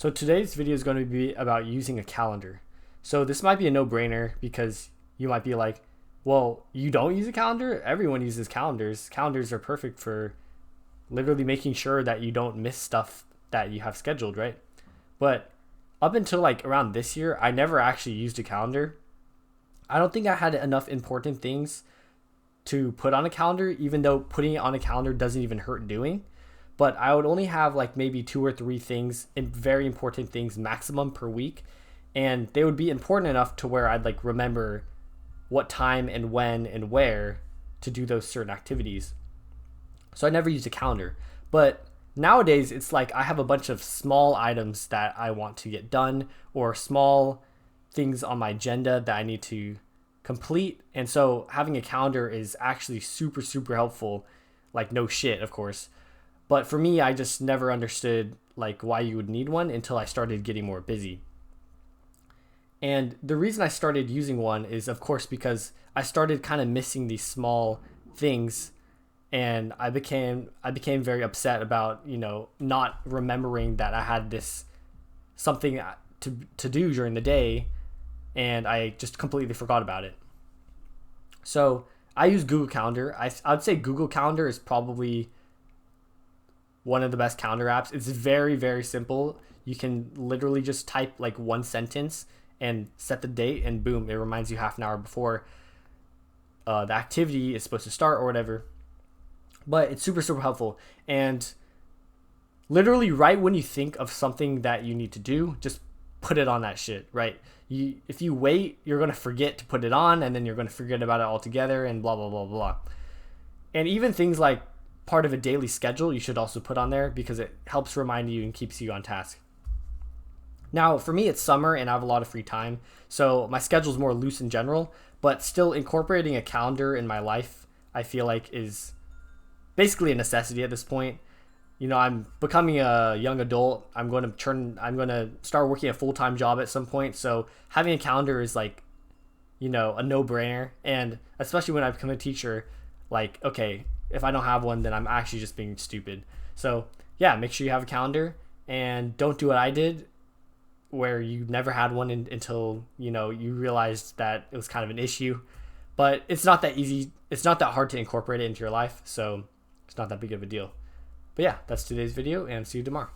So today's video is going to be about using a calendar. So this might be a no-brainer because you might be like, well, you don't use a calendar? Everyone uses calendars. Calendars are perfect for literally making sure that you don't miss stuff that you have scheduled, right? But up until like around this year, I never actually used a calendar. I don't think I had enough important things to put on a calendar, even though putting it on a calendar doesn't even hurt doing. But I would only have like maybe two or three things, and very important things maximum per week. And they would be important enough to where I'd like remember what time and when and where to do those certain activities. So I never used a calendar. But nowadays it's like I have a bunch of small items that I want to get done, or small things on my agenda that I need to complete. And so having a calendar is actually super, super helpful. Like, no shit, of course. But for me, I just never understood like why you would need one until I started getting more busy. And the reason I started using one is, of course, because I started kind of missing these small things, and I became very upset about, not remembering that I had this something to do during the day, and I just completely forgot about it. So I use Google Calendar. I'd say Google Calendar is probably one of the best calendar apps. It's very, very simple. You can literally just type like one sentence and set the date, and boom, it reminds you half an hour before the activity is supposed to start or whatever. But it's super, super helpful. And literally right when you think of something that you need to do, just put it on that shit, right? If you wait, you're going to forget to put it on, and then you're going to forget about it altogether, and blah, blah, blah, blah. And even things like part of a daily schedule, you should also put on there because it helps remind you and keeps you on task. Now, for me, it's summer and I have a lot of free time, so my schedule is more loose in general, but still incorporating a calendar in my life, I feel like, is basically a necessity at this point. I'm becoming a young adult. I'm going to start working a full-time job at some point, so having a calendar is like, a no-brainer. And especially when I become a teacher, like, okay, if I don't have one, then I'm actually just being stupid. So yeah, make sure you have a calendar, and don't do what I did, where you never had one until you realized that it was kind of an issue. But it's not that easy. It's not that hard to incorporate it into your life, so it's not that big of a deal. But yeah, that's today's video, and see you tomorrow.